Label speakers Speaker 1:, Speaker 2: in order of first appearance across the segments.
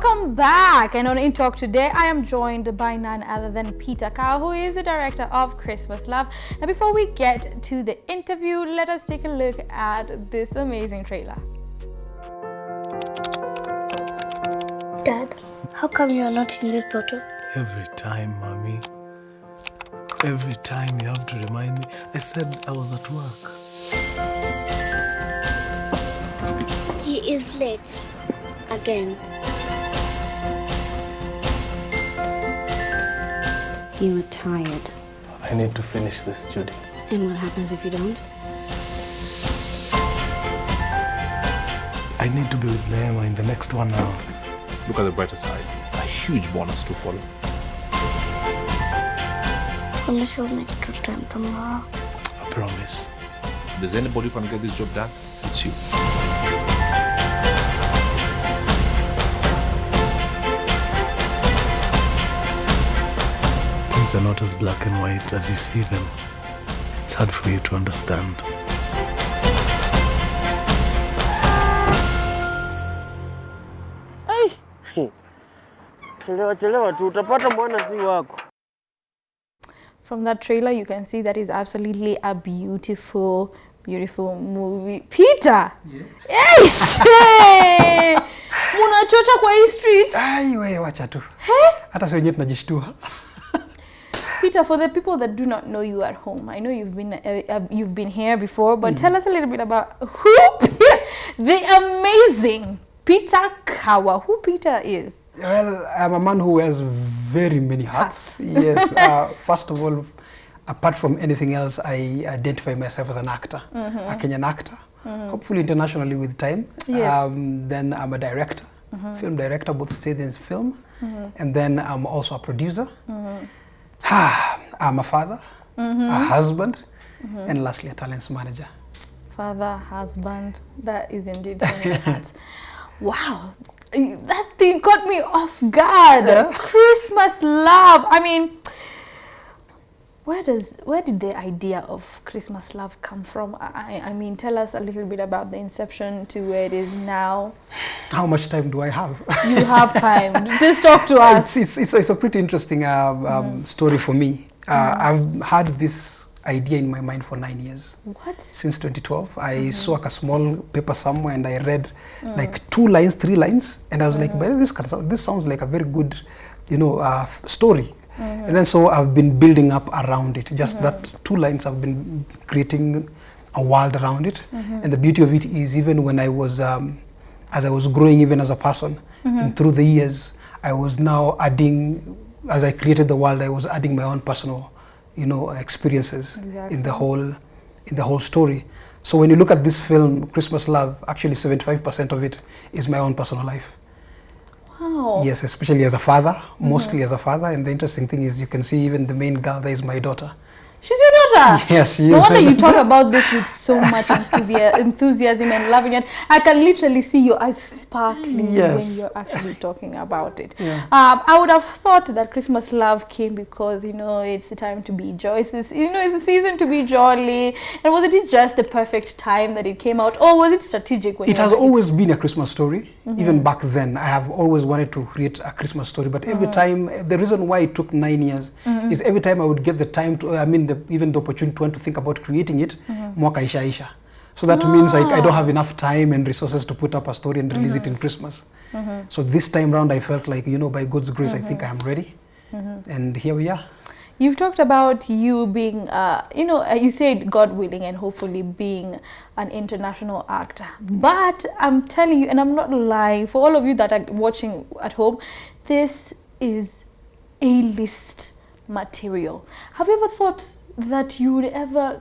Speaker 1: Welcome back, and on In Talk today, I am joined by none other than Peter Kawa, who is the director of Christmas Love. Now, before we get to the interview, let us take a look at this amazing trailer.
Speaker 2: Dad, how come you are not in this photo?
Speaker 3: Every time, Mommy. Every time you have to remind me. I said I was at work.
Speaker 2: He is late. Again.
Speaker 4: You were tired.
Speaker 3: I need to finish this, Judy.
Speaker 4: And what happens if you don't?
Speaker 3: I need to be with Neema in the next 1 hour.
Speaker 5: Look at the brighter side. A huge bonus to follow.
Speaker 2: Promise you'll make it to time tomorrow.
Speaker 3: I promise.
Speaker 5: If there's anybody who can get this job done, it's you.
Speaker 3: Things are not as black and white as you see them. It's hard for you to understand.
Speaker 6: Chelewa tu utapata mwana si wako.
Speaker 1: From that trailer, you can see that is absolutely a beautiful, beautiful movie. Peter! Yes! Hey! Munachocha kwa hii streets?
Speaker 6: Ai wewe wacha tu. Hata sio wenyewe tunajishtua.
Speaker 1: Peter, for the people that do not know you at home, I know you've been here before, but tell us a little bit about the amazing Peter Kawa, who Peter is.
Speaker 6: Well, I'm a man who wears very many hats. Yes. First of all, apart from anything else, I identify myself as an actor, a Kenyan actor, hopefully internationally with time.
Speaker 1: Yes.
Speaker 6: Then I'm a director, film director, both stage and film. And then I'm also a producer. I'm a father, a husband, and lastly a talents manager.
Speaker 1: Father, husband, that is indeed so many hats. Wow, that thing caught me off guard.
Speaker 6: Yeah.
Speaker 1: Christmas Love. I mean, where did the idea of Christmas Love come from? I mean, tell us a little bit about the inception to where it is now.
Speaker 6: How much time do I have?
Speaker 1: You have time. Just talk to us.
Speaker 6: It's a pretty interesting story for me. I've had this idea in my mind for 9 years.
Speaker 1: What?
Speaker 6: Since 2012. I saw a small paper somewhere and I read like 2 lines, 3 lines, and I was like, well, this sounds like a very good, story. And then so I've been building up around it. Just that 2 lines, I've been creating a world around it. And the beauty of it is, even when I was, as I was growing even as a person, and through the years, I was now adding, as I created the world, I was adding my own personal experiences in the whole story. So when you look at this film, Christmas Love, actually 75% of it is my own personal life.
Speaker 1: Wow.
Speaker 6: Yes, especially as a father, mostly as a father. And the interesting thing is, you can see even the main girl there is my daughter.
Speaker 1: She's your daughter?
Speaker 6: Yes, she is.
Speaker 1: No wonder you talk about this with so much enthusiasm and loving it. I can literally see your eyes sparkling when you're actually talking about it.
Speaker 6: Yeah.
Speaker 1: I would have thought that Christmas Love came because, it's the time to be joyous. It's the season to be jolly. And was it just the perfect time that it came out? Or was it strategic?
Speaker 6: It has always been a Christmas story. Even back then, I have always wanted to create a Christmas story. But every time, the reason why it took 9 years is every time I would get the time to, even the opportunity to want to think about creating it, mwaka isha. So that means I don't have enough time and resources to put up a story and release it in Christmas. So this time round, I felt like, by God's grace, I think I am ready. And here we are.
Speaker 1: You've talked about you being, you said God willing and hopefully being an international actor. But I'm telling you, and I'm not lying, for all of you that are watching at home, this is A-list material. Have you ever thought that you would ever,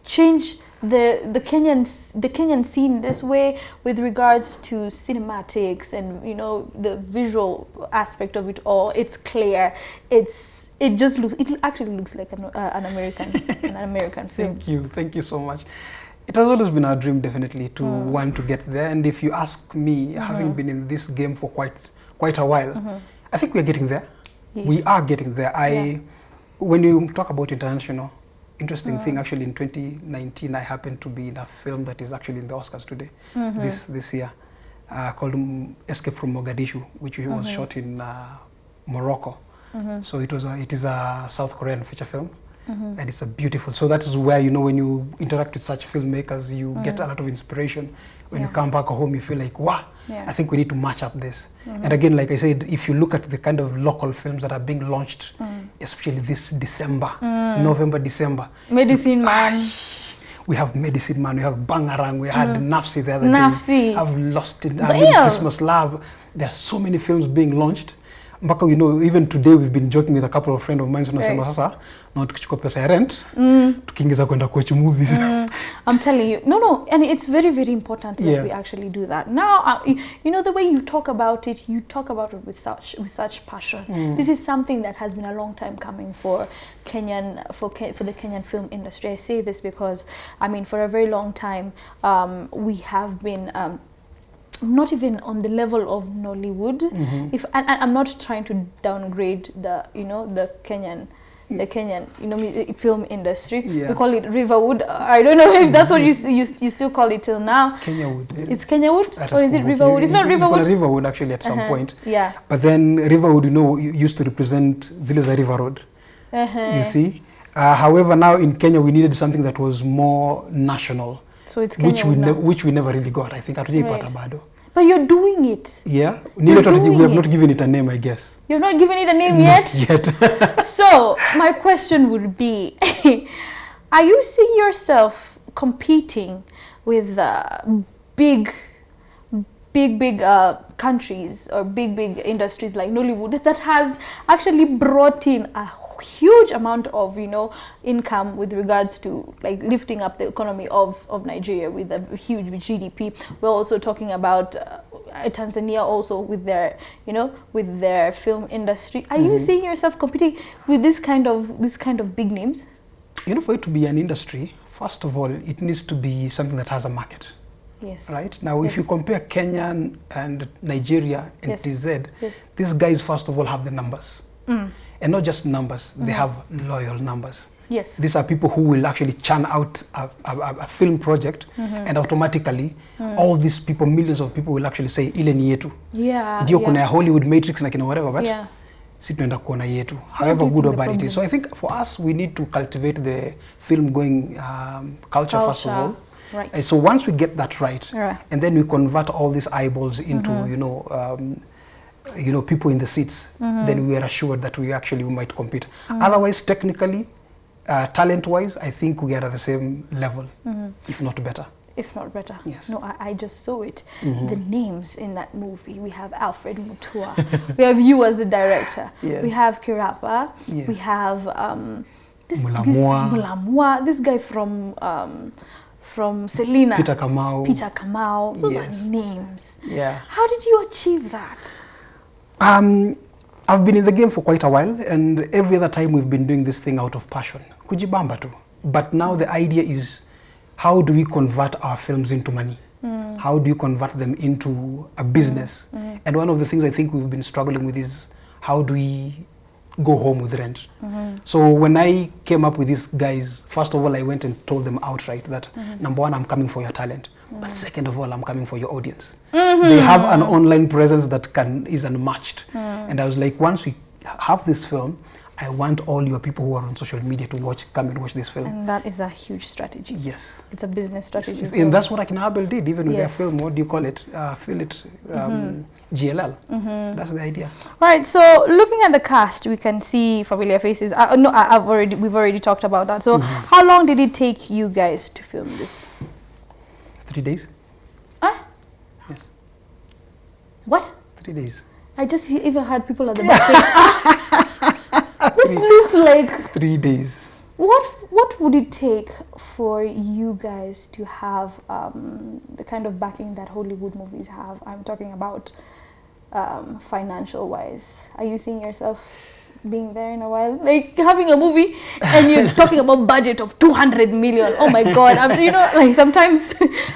Speaker 1: change the Kenyan scene this way with regards to cinematics and the visual aspect of it all? It's clear. It actually looks like an American film.
Speaker 6: Thank you so much. It has always been our dream, definitely, to want to get there. And if you ask me, having been in this game for quite a while, I think we are getting there. Yes. We are getting there. When you talk about international, interesting thing, actually in 2019 I happened to be in a film that is actually in the Oscars today, this year. called Escape from Mogadishu, which was shot in Morocco. So it is a South Korean feature film. And it's a beautiful, so that is where, you know, when you interact with such filmmakers, you get a lot of inspiration. When you come back home, you feel like, wow, I think we need to match up this. And again, like I said, if you look at the kind of local films that are being launched, especially this December, November, December.
Speaker 1: Medicine Man.
Speaker 6: We have Medicine Man, we have Bangarang, we had Nafsi the other
Speaker 1: Nafsi.
Speaker 6: day. I've lost it. I mean, Christmas Love. There are so many films being launched. Mpaka, you know, even today we've been joking with a couple of friends of mine, tunasema sasa na tukichukua pesa ya rent tukiingiza kwenda watch movies.
Speaker 1: I'm telling you, no, and it's very, very important that we actually do that. Now, you know, the way you talk about it with such passion. This is something that has been a long time coming for the Kenyan film industry. I say this because, I mean, for a very long time, we have been not even on the level of Nollywood. And I'm not trying to downgrade the Kenyan film industry. We call it Riverwood. I don't know if that's what you still call it till now.
Speaker 6: Kenyawood.
Speaker 1: It's Kenyawood, or is it Riverwood? It's not Riverwood.
Speaker 6: Riverwood actually at some point.
Speaker 1: Yeah.
Speaker 6: But then Riverwood, you know, used to represent Zileza River Road. You see. However, now in Kenya we needed something that was more national.
Speaker 1: So it's Kenyawood
Speaker 6: which we never really got. I think
Speaker 1: But you're doing it.
Speaker 6: Yeah. We have not given it a name, I guess.
Speaker 1: You've not given it a name yet?
Speaker 6: Not yet.
Speaker 1: So, my question would be, are you seeing yourself competing with big countries or big industries like Nollywood that has actually brought in a huge amount of, you know, income with regards to like lifting up the economy of Nigeria with a huge GDP? We're also talking about Tanzania also with their, you know, with their film industry. Are you seeing yourself competing with this kind of big names?
Speaker 6: You know, for it to be an industry, first of all, it needs to be something that has a market.
Speaker 1: Yes.
Speaker 6: Right? Now, if you compare Kenya and Nigeria and TZ,
Speaker 1: Yes.
Speaker 6: these guys, first of all, have the numbers. And not just numbers, they have loyal numbers.
Speaker 1: Yes.
Speaker 6: These are people who will actually churn out a film project and automatically all these people, millions of people will actually say, ile ni yetu.
Speaker 1: Yeah.
Speaker 6: Ndio kuna ya Hollywood Matrix na kina whatever, but si tunaenda kuona yetu. However good or bad it is. So I think for us, we need to cultivate the film going culture first of all.
Speaker 1: Right.
Speaker 6: And so once we get that right, and then we convert all these eyeballs into, people in the seats, then we are assured that we might compete. Otherwise, technically, talent-wise, I think we are at the same level, if not better.
Speaker 1: If not better.
Speaker 6: Yes.
Speaker 1: No, I just saw it. The names in that movie. We have Alfred Mutua. We have you as the director.
Speaker 6: Yes.
Speaker 1: We have Kirapa.
Speaker 6: Yes.
Speaker 1: We have
Speaker 6: Mulamwa.
Speaker 1: This guy from Selena.
Speaker 6: Peter Kamau.
Speaker 1: Those are names.
Speaker 6: Yeah.
Speaker 1: How did you achieve that?
Speaker 6: I've been in the game for quite a while, and every other time we've been doing this thing out of passion. Kujibamba tu. But now the idea is, how do we convert our films into money? How do you convert them into a business? And one of the things I think we've been struggling with is, how do we go home with rent? So when I came up with these guys, first of all, I went and told them outright that, number one, I'm coming for your talent. But second of all, I'm coming for your audience. They have an online presence that is unmatched. And I was like, once we have this film, I want all your people who are on social media to come and watch this film. And
Speaker 1: that is a huge strategy.
Speaker 6: Yes.
Speaker 1: It's a business strategy.
Speaker 6: And that's what Akinabel did, even with their film. What do you call it? GLL. That's the idea.
Speaker 1: Right. So looking at the cast, we can see familiar faces. We've already talked about that. So how long did it take you guys to film this?
Speaker 6: 3 days. Yes.
Speaker 1: What?
Speaker 6: 3 days.
Speaker 1: I just even had people at the back saying, this looks like
Speaker 6: 3 days.
Speaker 1: What would it take for you guys to have the kind of backing that Hollywood movies have? I'm talking about financial wise. Are you seeing yourself being there in a while, like having a movie and you're talking about budget of 200 million? Oh my god. Sometimes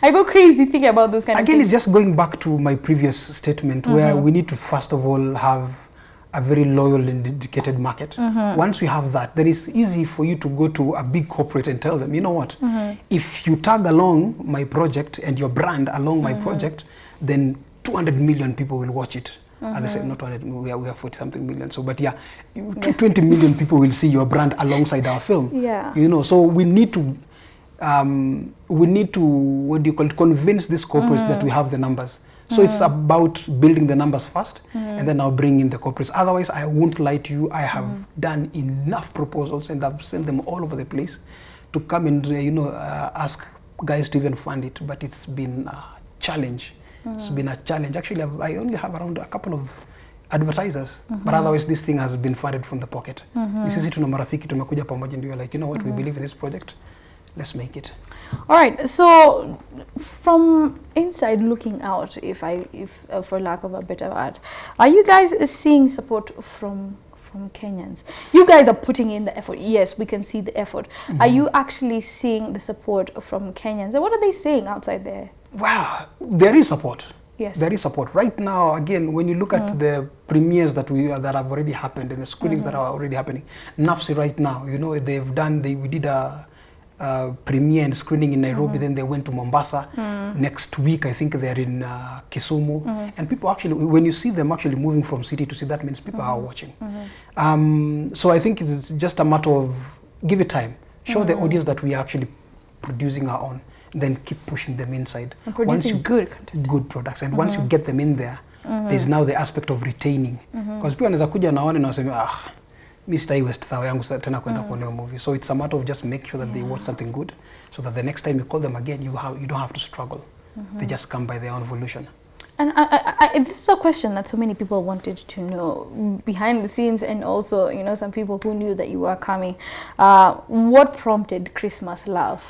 Speaker 1: I go crazy thinking about those kind of things.
Speaker 6: Again, it's just going back to my previous statement where we need to first of all have a very loyal and dedicated market. Once we have that, then it's easy for you to go to a big corporate and tell them, you know what, if you tag along my project and your brand along my project, then 200 million people will watch it. As I said, not 200, we are 40 something million. So, but yeah, 20 million people will see your brand alongside our film.
Speaker 1: Yeah.
Speaker 6: You know, so we need to, what do you call it, convince these corporates that we have the numbers. So it's about building the numbers first, and then I'll bring in the corporates. Otherwise, I won't lie to you. I have done enough proposals, and I've sent them all over the place to come and ask guys to even fund it. But it's been a challenge. It's been a challenge. Actually, I only have around a couple of advertisers, but otherwise this thing has been funded from the pocket. Sisi tuna marafiki tumekuja pamoja, ndio like, you know what, we believe in this project. Let's make it.
Speaker 1: All right. So, from inside looking out, if for lack of a better word, are you guys seeing support from Kenyans? You guys are putting in the effort. Yes, we can see the effort. Are you actually seeing the support from Kenyans? And what are they saying outside there?
Speaker 6: Wow, there is support.
Speaker 1: Yes,
Speaker 6: there is support right now. Again, when you look at the premieres that have already happened and the screenings that are already happening, Nafsi right now, you know, we did a premiere and screening in Nairobi, then they went to Mombasa. Next week, I think they're in Kisumu. And people actually, when you see them actually moving from city to city, that means people are watching. So I think it's just a matter of give it time. Show the audience that we are actually producing our own, then keep pushing them inside.
Speaker 1: And producing good content.
Speaker 6: Good products. And once you get them in there, there's now the aspect of retaining. Because people wanaweza kuja naone na waseme, mi sitai waste thao yangu tena kwenda kuona movie. So it's a matter of just make sure that they watch something good, so that the next time you call them again, you don't have to struggle. They just come by their own volition.
Speaker 1: And this is a question that so many people wanted to know behind the scenes, and also, you know, some people who knew that you were coming. What prompted Christmas Love?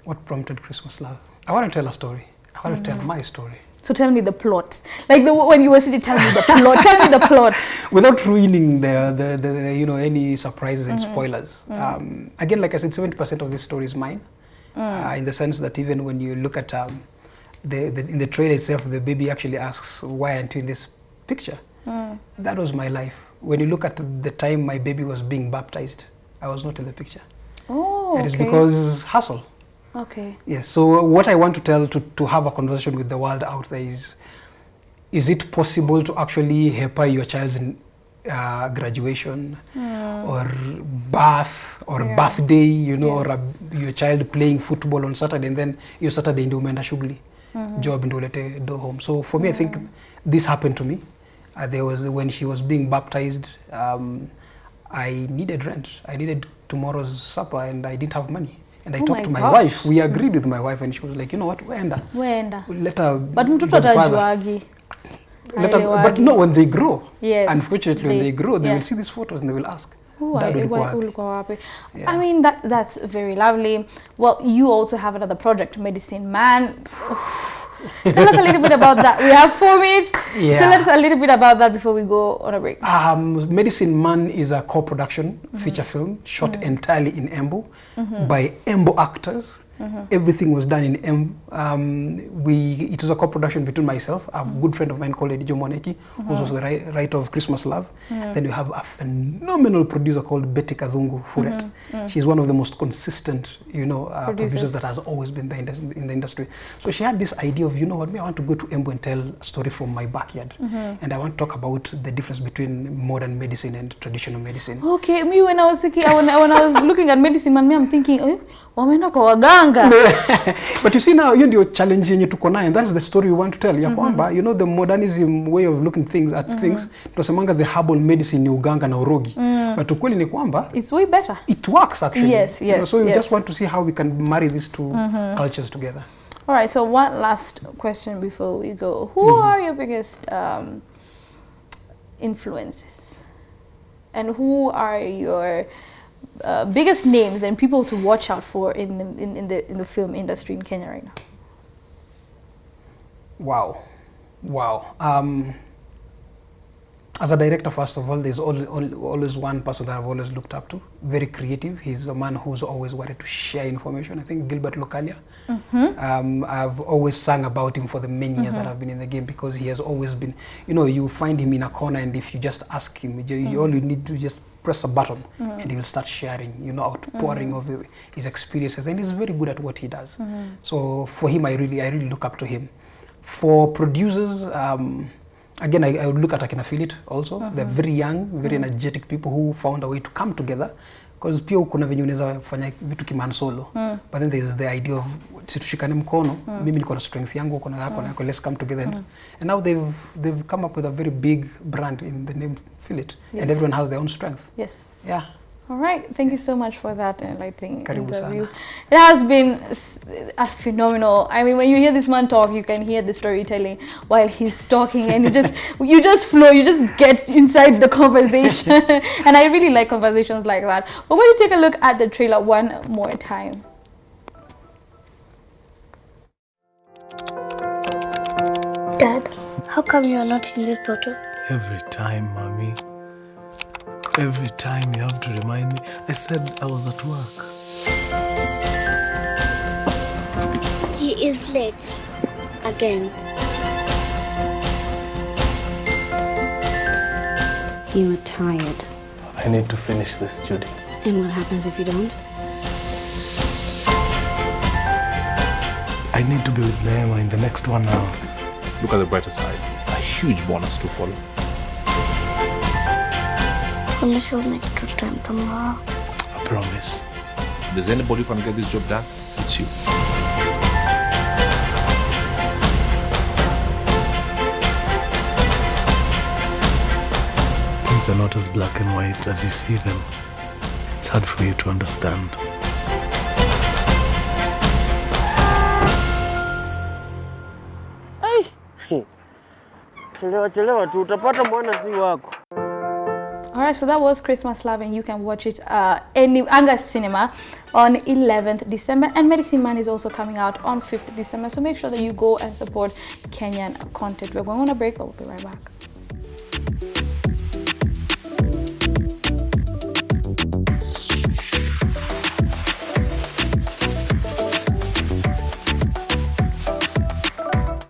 Speaker 6: What prompted Christmas Love? I want to tell a story. I want to tell my story.
Speaker 1: So tell me the plot. Like when you were sitting, tell me the plot. Tell me the plot.
Speaker 6: Without ruining the any surprises and spoilers. Again, like I said, 70% of this story is mine. In the sense that even when you look at in the trailer itself, the baby actually asks, "Why aren't you in this picture?" That was my life. When you look at the time my baby was being baptized, I was not in the picture.
Speaker 1: Oh, okay.
Speaker 6: It is because hustle.
Speaker 1: Okay.
Speaker 6: Yes. So what I want to tell, to have a conversation with the world out there is it possible to actually help your child's graduation or birth or birthday, you know, or your child playing football on Saturday, and then your Saturday ndio umeenda shughuli, job ndio ulete do home. So for me, I think this happened to me. There was when she was being baptized, I needed rent. I needed tomorrow's supper, and I didn't have money. And I talked to my wife. We agreed with my wife, and she was like, you know what, weenda. Let her.
Speaker 1: But mtoto atajuagi.
Speaker 6: But no, when they grow,
Speaker 1: unfortunately,
Speaker 6: when they grow, they will see these photos and they will ask, Dad,
Speaker 1: I mean, that's very lovely. Well, you also have another project, Medicine Man. Tell us a little bit about that. We have 4 minutes. Tell us a little bit about that before we go on a break.
Speaker 6: Medicine Man is a co-production feature film shot entirely in Embu by Embu actors. Everything was done in Embu. It was a co-production between myself, a good friend of mine called Edijo Moneki, who's also the writer of Christmas Love. Then we have a phenomenal producer called Betty Kadhungu Furet. She's one of the most consistent, you know, producers that has always been there in the industry. So she had this idea of, you know what, I want to go to Embu and tell a story from my backyard. And I want to talk about the difference between modern medicine and traditional medicine.
Speaker 1: Okay, me when I was thinking, when I was looking at Medicine Man, I'm thinking, wameenda kwa waganga.
Speaker 6: But you see now, you ndio challenge yenye tuko nayo, and that's the story we want to tell. Ya kwamba, you know, the modernism way of looking at things, tunasemanga the herbal medicine ni uganga na urogi. But ukweli ni kwamba
Speaker 1: it's way better.
Speaker 6: It works actually.
Speaker 1: Yes,
Speaker 6: you know, so we just want to see how we can marry these two cultures together.
Speaker 1: All right, so one last question before we go. Who are your biggest influences? And who are your biggest names and people to watch out for in the film industry in Kenya right now?
Speaker 6: Wow. As a director, first of all, there's always one person that I've always looked up to. Very creative. He's a man who's always wanted to share information. I think Gilbert Lokalia. I've always sung about him for the many years that I've been in the game, because he has always been, you know, you find him in a corner, and if you just ask him, all you need to just press a button and he will start sharing, you know, outpouring of his experiences, and he's very good at what he does. So for him, I really look up to him. For producers, again, I would look at an affiliate also. They're very young, very energetic people who found a way to come together. Because pia kuna venye unaweza fanya vitu kiman solo. But then there's the idea of situshikane mkono, mimi niko na strength yangu, uko na yako, let's come together. And now they've come up with a very big brand in the name Affiliate. Yes. And everyone has their own strength.
Speaker 1: Yes.
Speaker 6: Yeah.
Speaker 1: All right, thank you so much for that enlightening
Speaker 6: Karibu
Speaker 1: interview.
Speaker 6: sana.
Speaker 1: It has been as phenomenal. I mean, when you hear this man talk, you can hear the storytelling while he's talking, and you just flow, you just get inside the conversation. And I really like conversations like that. We're going to take a look at the trailer one more time.
Speaker 2: Dad, how come you are not in this photo?
Speaker 3: Every time, mommy. Every time you have to remind me. I said I was at work.
Speaker 2: He is late.
Speaker 4: Again. You are tired.
Speaker 3: I need to finish this, Judy.
Speaker 4: And what happens if you don't?
Speaker 3: I need to be with Neema in the next 1 hour.
Speaker 5: Look at the brighter side. A huge bonus to follow.
Speaker 2: Promise you'll make it to time tomorrow.
Speaker 3: I promise.
Speaker 5: If there's anybody who can get this job done, it's you.
Speaker 3: Things are not as black and white as you see them. It's hard for you to understand.
Speaker 7: Chelewa tu utapata mwana si wako.
Speaker 1: Alright, so that was Christmas Love, and you can watch it in Angus Cinema on 11th December, and Medicine Man is also coming out on 5th December, so make sure that you go and support Kenyan content. We're going on a break, but we'll be right back.